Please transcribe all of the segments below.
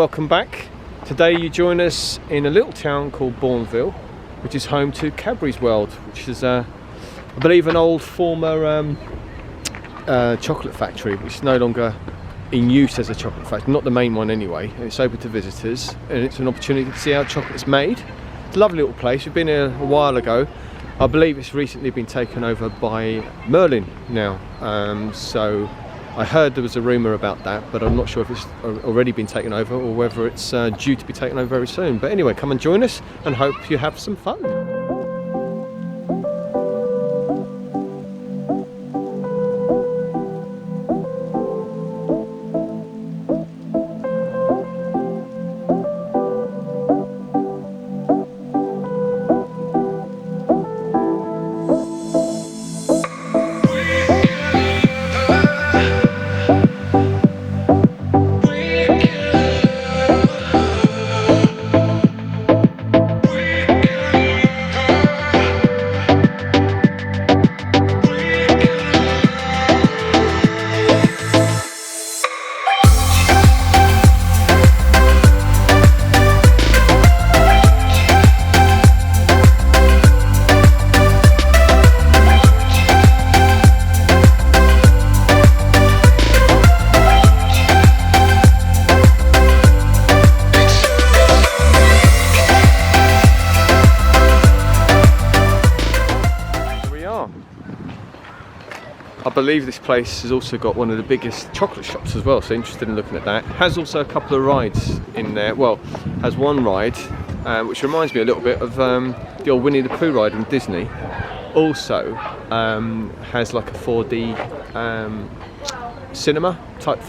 Welcome back. Today you join us in a little town called Bournville, which is home to Cadbury's World, which is I believe an old former chocolate factory, which is no longer in use as a chocolate factory, not the main one anyway. It's open to visitors and it's an opportunity to see how chocolate's made. It's a lovely little place. We've been here a while ago. I believe it's recently been taken over by Merlin now, so I heard there was a rumour about that, but I'm not sure if it's already been taken over or whether it's due to be taken over very soon. But anyway, come and join us and hope you have some fun. I believe this place has also got one of the biggest chocolate shops as well, so interested in looking at that. Has also a couple of rides in there. Well, has one ride which reminds me a little bit of the old Winnie the Pooh ride in Disney. Also has like a 4D cinema type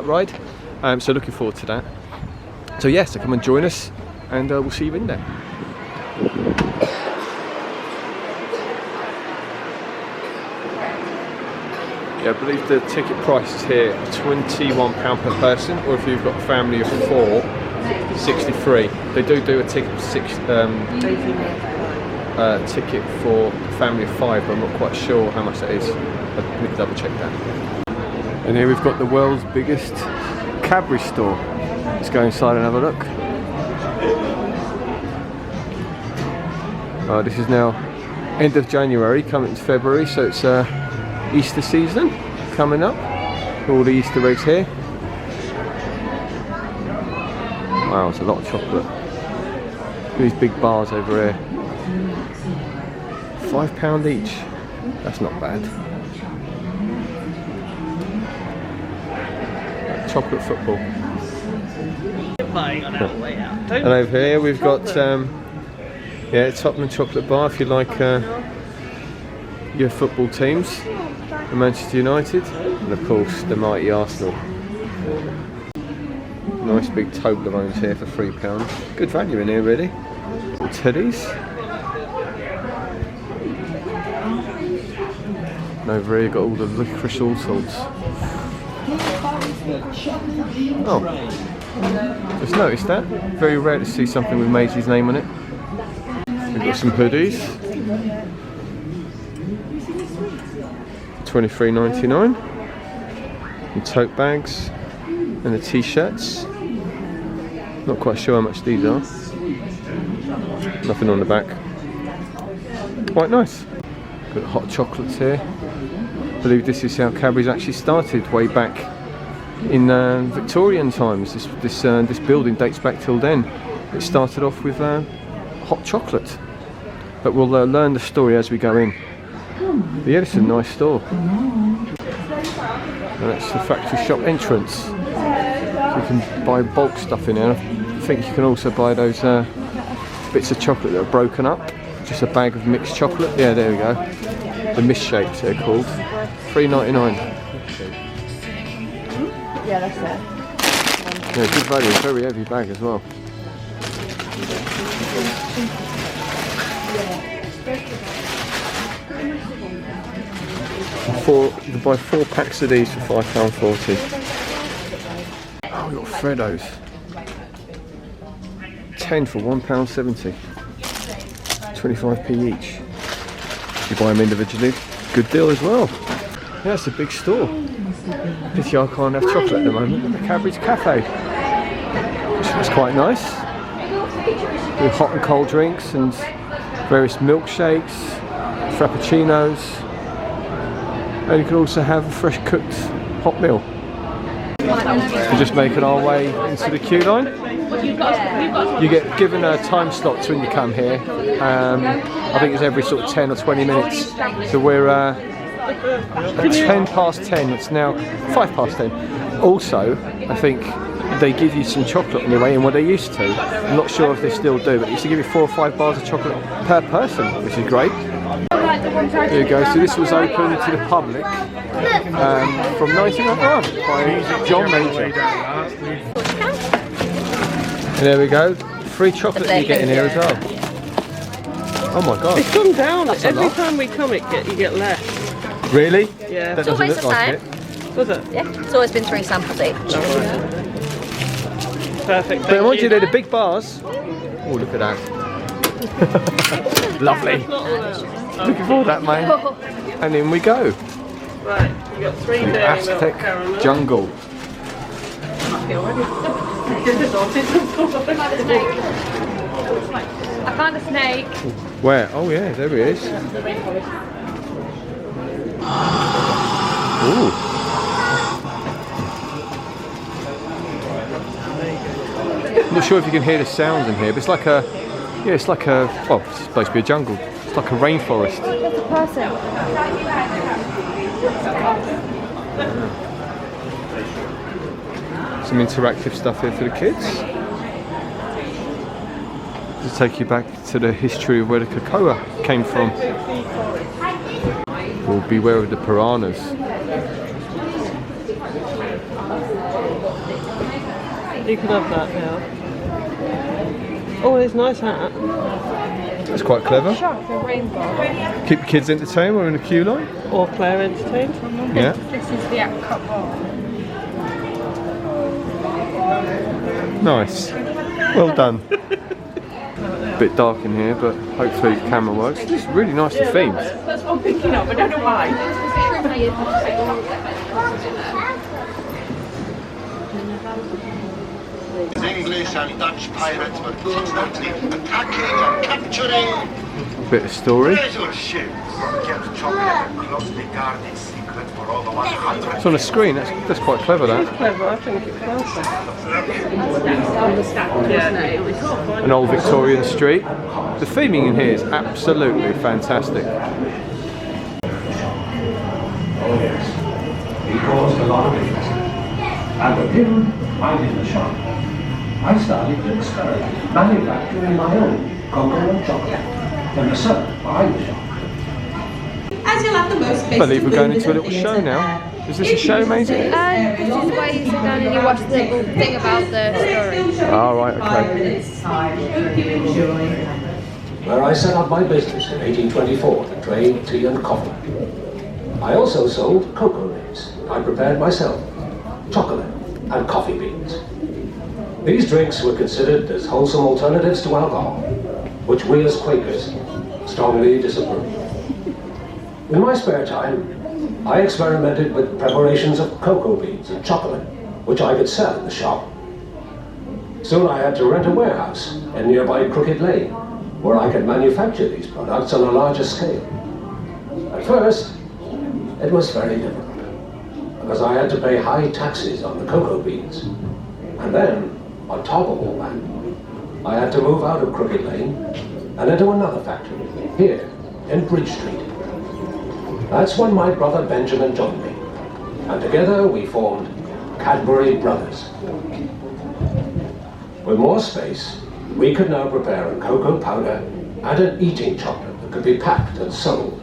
ride. So looking forward to that. So yes, so come and join us and we'll see you in there. Yeah, I believe the ticket price is here £21 per person, or if you've got a family of 4, 63. They do a ticket for a family of 5, but I'm not quite sure how much that is. I need to double check that. And here we've got the world's biggest Cadbury store. Let's go inside and have a look. This is now end of January, coming into February, so it's Easter season coming up. All the Easter eggs here. Wow, it's a lot of chocolate. These big bars over here. £5 each. That's not bad. Chocolate football. And over here we've got Tottenham chocolate bar if you like your football teams. The Manchester United and of course the mighty Arsenal. Nice big Toblerones here for £3. Good value in here really. Teddies. And over here you've got all the licorice all sorts. Oh, just noticed that. Very rare to see something with Maisie's name on it. We've got some hoodies. $23.99. And tote bags and the t-shirts. Not quite sure how much these are. Nothing on the back. Quite nice. Got hot chocolates here. I believe this is how Cadbury's actually started way back in Victorian times. This building dates back till then. It started off with hot chocolate. But we'll learn the story as we go in. But yeah, it's a nice store. And that's the factory shop entrance. So you can buy bulk stuff in here. I think you can also buy those bits of chocolate that are broken up. Just a bag of mixed chocolate. Yeah, there we go. The misshaped they're called. $3.99. Yeah, that's it. Yeah, good value. Very heavy bag as well. You can buy 4 packs of these for £5.40. Oh, we've got Freddos. 10 for £1.70. 25p each. If you buy them individually, good deal as well. Yeah, it's a big store. Pity I can't have chocolate at the moment at the Cadbury's Cafe. Quite nice. With hot and cold drinks and various milkshakes, frappuccinos, and you can also have a fresh cooked hot meal. We're just making our way into the queue line. You get given time slots when you come here. I think it's every sort of 10 or 20 minutes. So we're at 10 past 10, it's now 5 past 10. Also, I think they give you some chocolate on your way in, what they used to. I'm not sure if they still do, but they used to give you 4 or 5 bars of chocolate per person, which is great. There you go, so this was open to the public from 1901 by John Major. And there we go, free chocolate you get in here as well. Oh my god. It's gone down, every time we come you get less. Really? Yeah. That doesn't look like it. Was it? Yeah, it's always been 3 samples each. Perfect. But I want you to do the big bars. Oh, look at that. Lovely. Looking forward to that, mate. And in we go. Right, you got 3 The Aztec jungle. I found a snake. Where? Oh yeah, there he is. Ooh. I'm not sure if you can hear the sounds in here, but it's like a, well, it's supposed to be a jungle. It's like a rainforest. There's a person. Some interactive stuff here for the kids. To take you back to the history of where the cocoa came from. We'll beware of the piranhas. You can have that now. Oh, it's a nice hat. That's quite clever. Shark, a rainbow. Keep the kids entertained, we're in the queue line. Or Claire entertained. Yeah. This is the apricot ball. Nice. Well done. A bit dark in here, but hopefully the camera works. This is really nicely themed. That's what I'm thinking of, I don't know why. English and Dutch pirates were constantly attacking and capturing Bit of story. treasure ships. Kept chocolate a closely guarded secret for over 100 It's on a screen, that's quite clever, that. Clever, I think it's closer. An old Victorian street. The theming in here is absolutely fantastic. Oh yes, he caused a lot of interest. And with him minding the shop, I started to experiment manufacturing my own cocoa and chocolate in the cellar behind the shop. As you'll have the most I believe we're going into a little show now. Is this a show, Maisie? This is where you sit down and you watch the thing about the story. Oh, right, okay. Where I set up my business in 1824 to trade tea and coffee. I also sold cocoa nibs I prepared myself, chocolate and coffee beans. These drinks were considered as wholesome alternatives to alcohol, which we as Quakers strongly disapprove. In my spare time, I experimented with preparations of cocoa beans and chocolate, which I could sell in the shop. Soon I had to rent a warehouse in nearby Crooked Lane, where I could manufacture these products on a larger scale. At first, it was very difficult, because I had to pay high taxes on the cocoa beans. And then, on top of all that, I had to move out of Crooked Lane and into another factory, here in Bridge Street. That's when my brother Benjamin joined me, and together we formed Cadbury Brothers. With more space, we could now prepare a cocoa powder and an eating chocolate that could be packed and sold.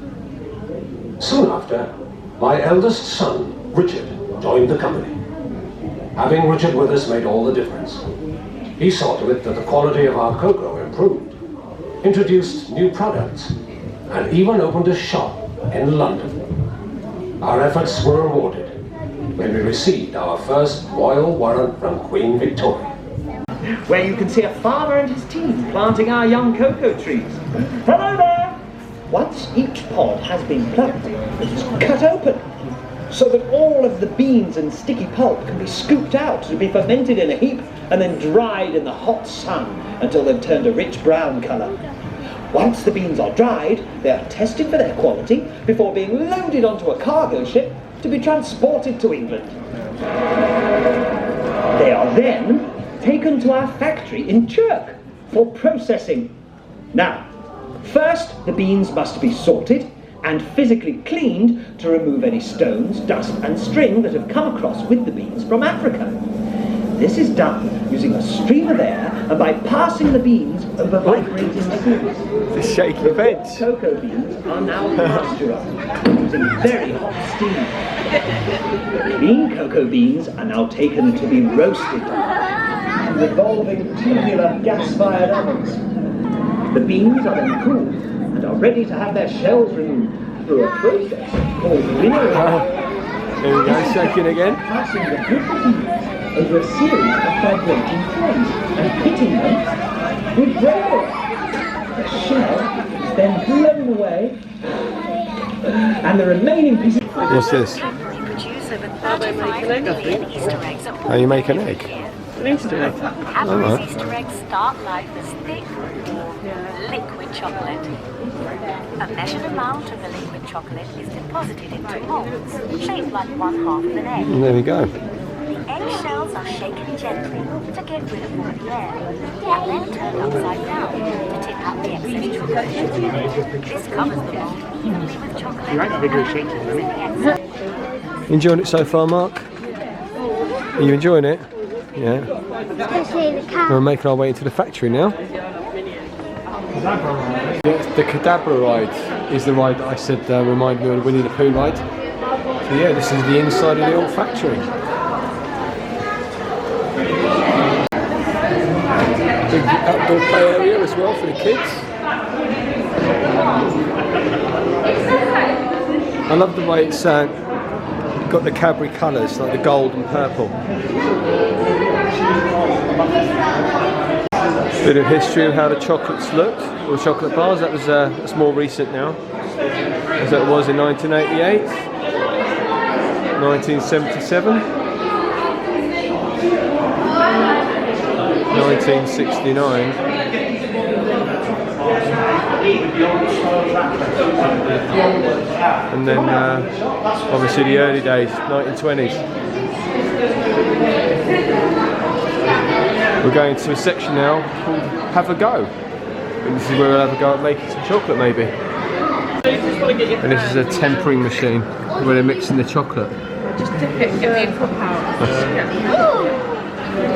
Soon after, my eldest son, Richard, joined the company. Having Richard with us made all the difference. He saw to it that the quality of our cocoa improved, introduced new products, and even opened a shop in London. Our efforts were rewarded when we received our first royal warrant from Queen Victoria. Where you can see a farmer and his team planting our young cocoa trees. Hello there! Once each pod has been planted, it is cut open, so that all of the beans and sticky pulp can be scooped out to be fermented in a heap and then dried in the hot sun until they've turned a rich brown colour. Once the beans are dried, they are tested for their quality before being loaded onto a cargo ship to be transported to England. They are then taken to our factory in Chirk for processing. Now, first the beans must be sorted and physically cleaned to remove any stones, dust and string that have come across with the beans from Africa. This is done using a stream of air and by passing the beans over vibrating seals. The shaky vents. Cocoa beans are now pasteurized using very hot steam. Clean cocoa beans are now taken to be roasted in revolving tubular gas-fired ovens. The beans are then cooled and are ready to have their shells removed through a process called winnowing. There we go, shaking again. Passing the brittle beans over a series of vibrating frames and hitting them with brake oil. The shell is then blown away and the remaining pieces... What's this? How you make an egg? An Easter egg. Cadbury's Easter eggs start life as thick, liquid chocolate. A measured amount of the liquid chocolate is deposited into molds, shaped like one half of an egg. And there we go. The eggshells are shaken gently to get rid of all the air, and then turned upside down to tip out the excess chocolate. This covers the mold evenly with chocolate. You enjoying it so far, Mark? Are you enjoying it? Yeah. Especially the cat. We're making our way into the factory now. The Cadbury ride is the ride that I said reminded me of the Winnie the Pooh ride. So yeah, this is the inside of the old factory. Big outdoor play area as well for the kids. I love the way it's got the Cadbury colours, like the gold and purple. Bit of history of how the chocolates looked, or chocolate bars. That's more recent now, as that was in 1988, 1977, 1969. And then obviously the early days, 1920s. We're going to a section now called Have a Go. And this is where we'll have a go at making some chocolate maybe. And this is a tempering machine where they're mixing the chocolate. Just dip it in the powder.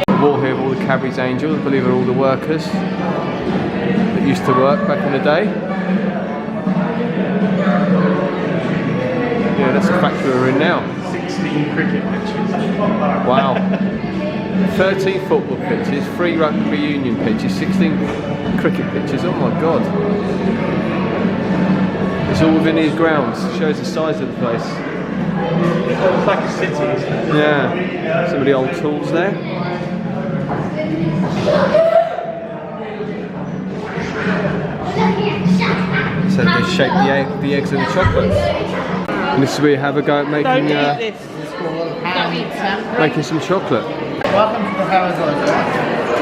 The wall here of all the Cadbury's Angels, I believe are all the workers that used to work back in the day. Yeah, that's the factory we're in now. 16 cricket pitches. Wow. 13 football pitches, 3 rugby union pitches, 16 cricket pitches, oh my god. It's all within these grounds, shows the size of the place. It's like a city, isn't it? Yeah, some of the old tools there. So they shape the eggs and the chocolates. And this is where you have a go at making, making some chocolate. Welcome to the Horizon.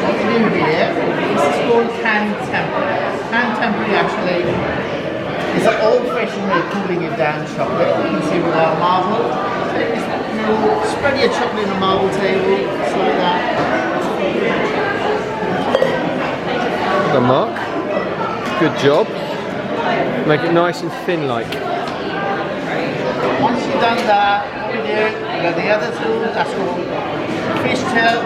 What we do here is called hand tempering. Hand tempering actually is an old-fashioned way of cooling it down chocolate. You can see with our marble. Spread your chocolate on a marble table, just like that. Well done, Mark. Good job. Make it nice and thin like. Once you've done that, you got the other tool, that's called fishtail.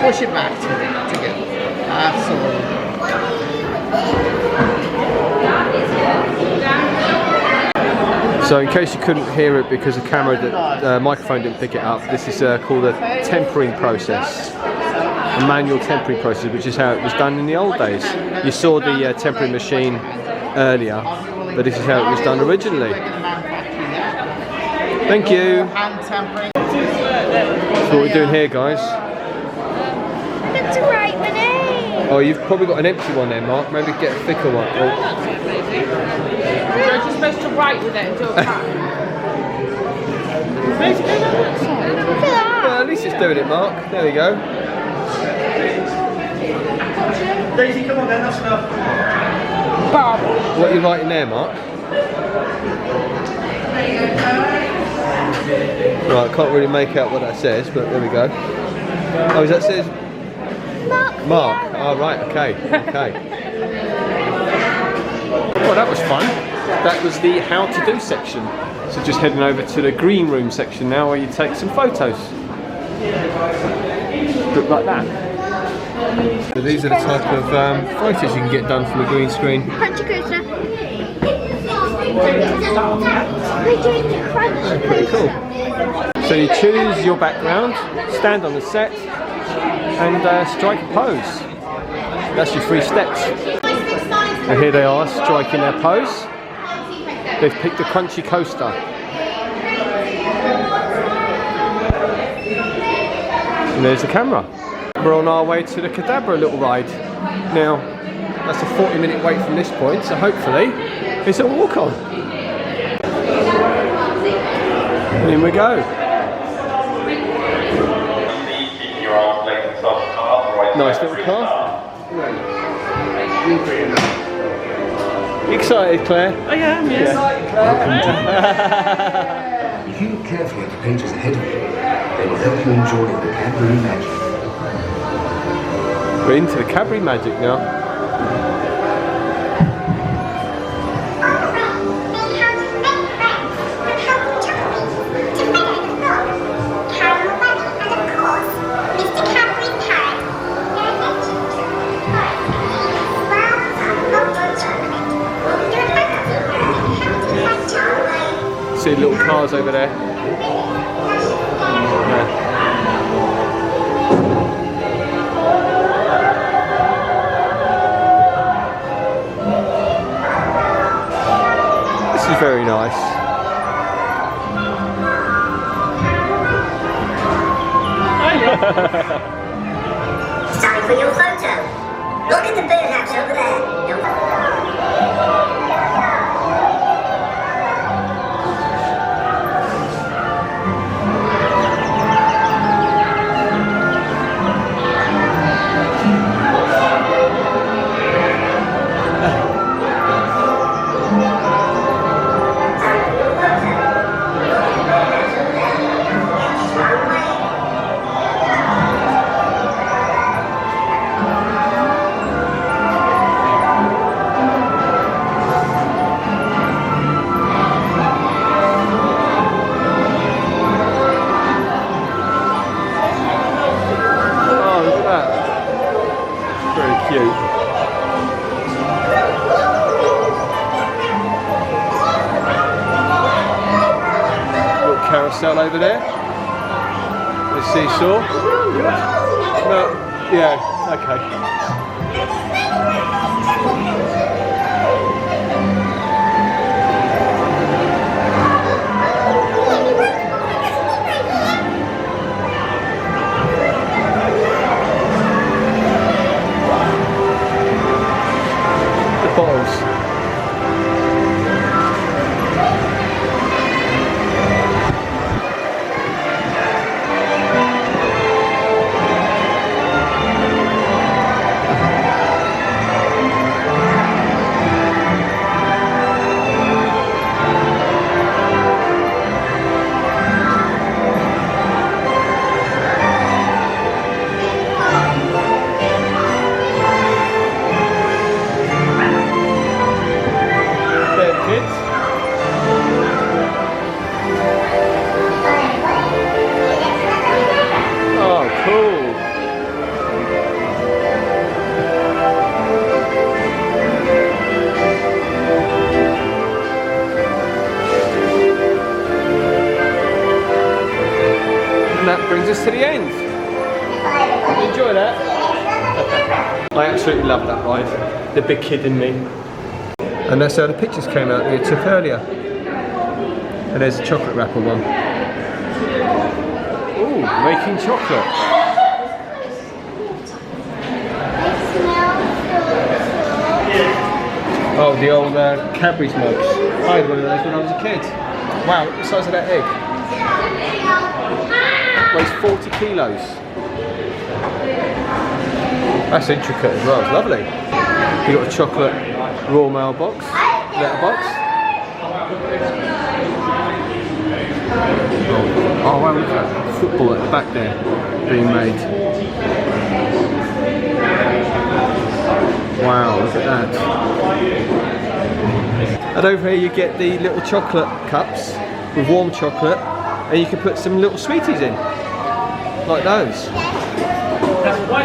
Push it back together. Absolutely. So in case you couldn't hear it because the camera, the microphone didn't pick it up, this is called a tempering process. A manual tempering process, which is how it was done in the old days. You saw the tempering machine earlier, but this is how it was done originally. Thank you. Hand tempering. That's what we're doing here, guys. That's right, Renee. Oh, you've probably got an empty one there, Mark. Maybe get a thicker one. Oh. You're just supposed to write with it and do a pack. Well, at least it's doing it, Mark. There we go. Daisy, come on then, that's enough. Bob. What are you writing there, Mark? Right, I can't really make out what that says, but there we go. Oh, that says Mark. Mark. Oh, right. Okay. Okay. Well, that was fun. That was the how to do section. So just heading over to the green room section now, where you take some photos. Look like that. So these are the type of photos you can get done from a green screen. Crunchy coaster. We're doing the crunchy Pretty cool. coaster. So you choose your background, stand on the set, and strike a pose. That's your 3 steps. And here they are, striking their pose. They've picked a crunchy coaster. And there's the camera. We're on our way to the Cadbury little ride. Now, that's a 40-minute wait from this point, so hopefully it's a walk-on. In we go. Nice little car. You excited, Claire? I am, yes. If you look carefully at the pages ahead of you, they will help you enjoy the Cadbury magic. We're into the Cadbury magic now. See little cars over there. Yeah. This is very nice. It's time for your photo. Look at the birdhouse over there. Carousel over there. The seesaw. No, yeah, okay. The bottles. And that brings us to the end. Enjoy that. I absolutely love that ride. The big kid in me. And that's how the pictures came out that we took earlier. And there's a chocolate wrapper one. Ooh, making chocolate. Oh, the old Cadbury's mugs. I had one of those when I was a kid. Wow, look at the size of that egg. Weighs 40 kilos. That's intricate as well, it's lovely. You've got a chocolate raw mail box, letterbox. Oh wow, look at that football at the back there being made. Wow, look at that. And over here you get the little chocolate cups with warm chocolate, and you can put some little sweeties in, like those.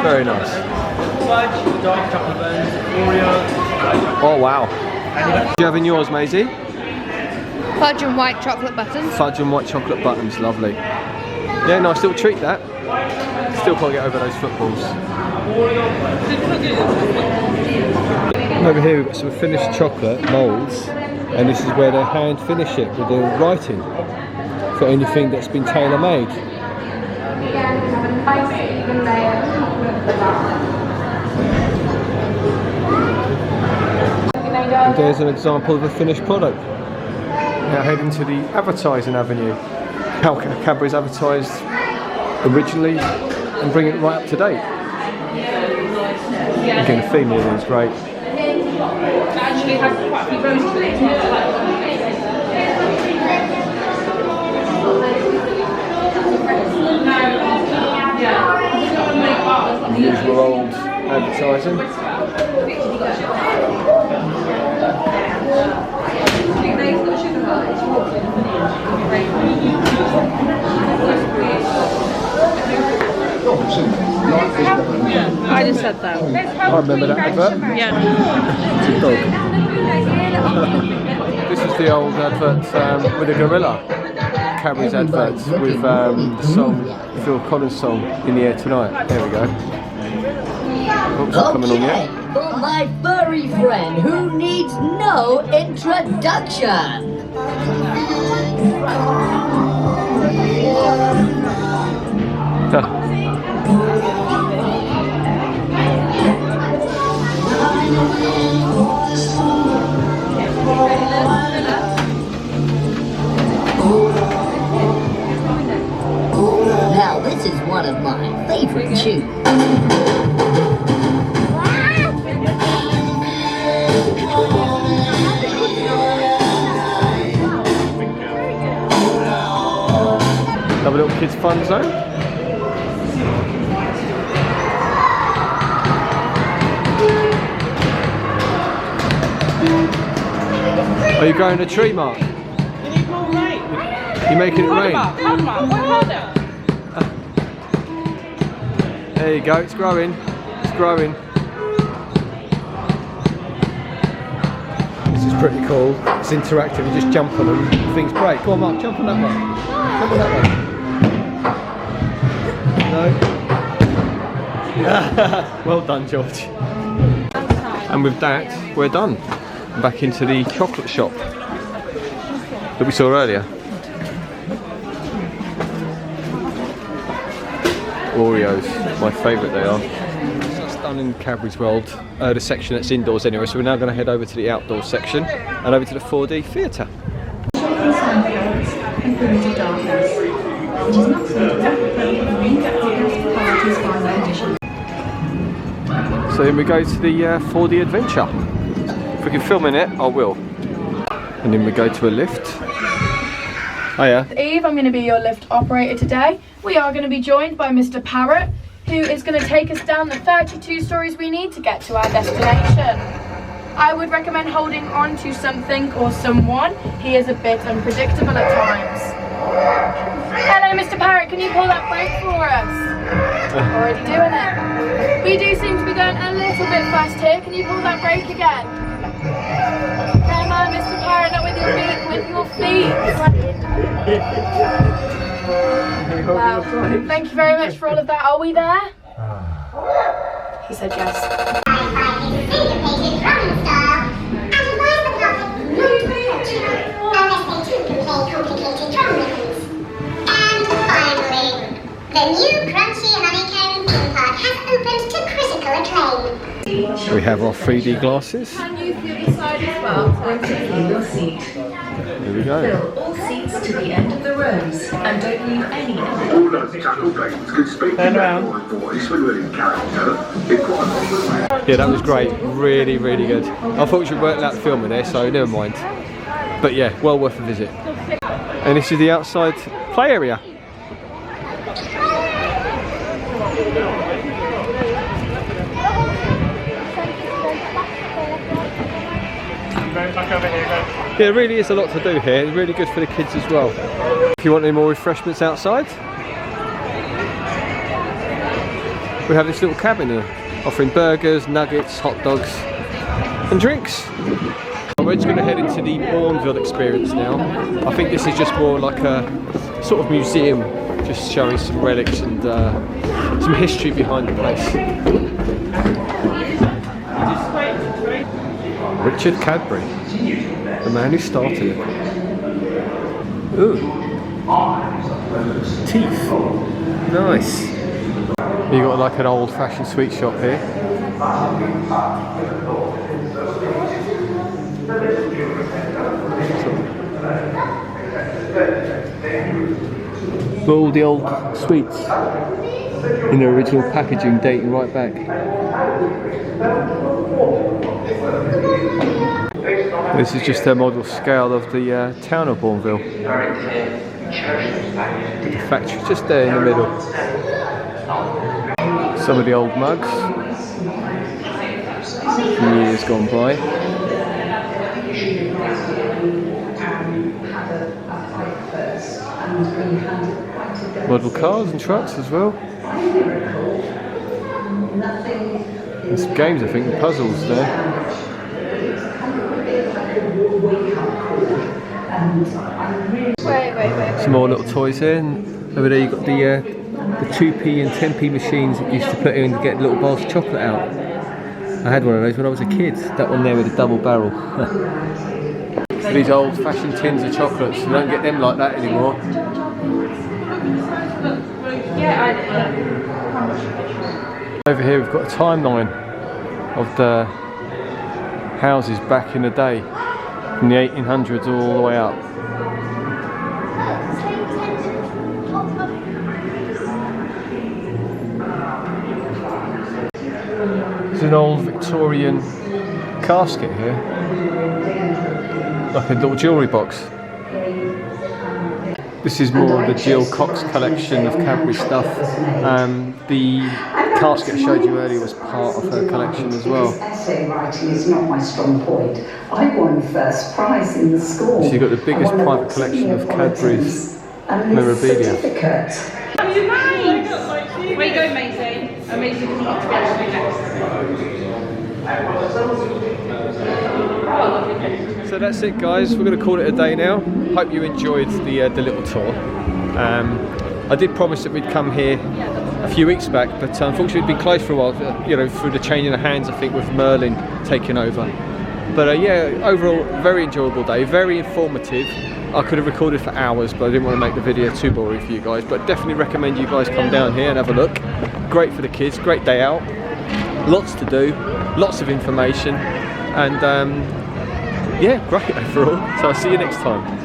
Very nice. Dark chocolate buns, Oreos. Oh wow. What do you have in yours, Maisie? Fudge and white chocolate buttons. Fudge and white chocolate buttons, lovely. Yeah, nice little treat that. Still can't get over those footballs. And over here we've got some finished chocolate moulds, and this is where they hand finish it with the writing for anything that's been tailor-made. And there's an example of a finished product. Now heading to the advertising avenue. How Cadbury's advertised originally and bring it right up to date. Again, the theme here is great. Actually, have quite a few roses in it. Usual old advertising. I just said that. I remember that advert. Yeah. It's a dog. This is the old advert with a gorilla. Cadbury's adverts with the song, Phil Collins song, In the Air Tonight. There we go. Oops, not coming on yet. For my furry friend who needs no introduction. Now this is one of my favorite tunes. Have a little kids fun zone. Are you growing a tree, Mark? You need more rain. You're making it rain? Hold on, hold on. There you go, it's growing. It's growing. This is pretty cool. It's interactive, you just jump on them, things break. Go on Mark, jump on that one. Jump on that one. No? Well done, George. And with that, we're done. Back into the chocolate shop that we saw earlier. Oreos, my favourite they are. That's done in Cadbury's World, the section that's indoors anyway, so we're now going to head over to the outdoor section and over to the 4D theatre. So then we go to the 4D adventure. If we can film in it, I will. And then we go to a lift. Hiya. Eve, I'm going to be your lift operator today. We are going to be joined by Mr. Parrot, who is going to take us down the 32 stories we need to get to our destination. I would recommend holding on to something or someone. He is a bit unpredictable at times. Hello, Mr. Parrot, can you pull that brake for us? Already doing it. We do seem to be going a little bit fast here. Can you pull that brake again? Come on, Mr. Parrot, not with your beak, with your feet. Wow. Thank you very much for all of that. Are we there? He said yes. The new crunchy honeycomb theme park has opened to critical acclaim. We have our 3D glasses. Can you feel the side as well? Your seat. Here we go. Fill all seats to the end of the rows and don't leave any. All those tackle planes could speak in their voice when we're in character. Yeah, that was great. Really, really good. Unfortunately, we weren't allowed to film in there, so never mind. But yeah, well worth a visit. And this is the outside play area. Yeah, there really is a lot to do here. It's really good for the kids as well. If you want any more refreshments outside, we have this little cabin here, offering burgers, nuggets, hot dogs and drinks. We're just going to head into the Bournville experience now. I think this is just more like a sort of museum, just showing some relics and some history behind the place. Richard Cadbury, the man who started it. Ooh, teeth, nice. You got like an old-fashioned sweet shop here. All the old sweets in their original packaging, dating right back. This is just a model scale of the town of Bournville. The factory just there in the middle. Some of the old mugs from years gone by. Model cars and trucks as well. And some games, I think, and puzzles there. Some more little toys here, and over there you've got the 2p and 10p machines that you used to put in to get little bars of chocolate out. I had one of those when I was a kid, that one there with a double barrel. These old-fashioned tins of chocolates, you don't get them like that anymore. Over here we've got a timeline of the houses back in the day, from the 1800s all the way up. There's an old Victorian casket here, like a little jewellery box. This is more of the Jill Cox collection of Cadbury stuff. The casket I showed you earlier was part of her collection as well. Essay writing is not my strong point. I won first prize in the school. So you've got the biggest private collection of Cadbury's memorabilia. Where you going, Maisie? Maisie can not to actually next. So that's it, guys. We're going to call it a day now. Hope you enjoyed the little tour. I did promise that we'd come here a few weeks back, but unfortunately it'd been closed for a while, you know, through the changing of hands, I think, with Merlin taking over. But yeah, overall, very enjoyable day, very informative. I could have recorded for hours, but I didn't want to make the video too boring for you guys. But definitely recommend you guys come down here and have a look. Great for the kids, great day out. Lots to do, lots of information, and yeah, great overall. So I'll see you next time.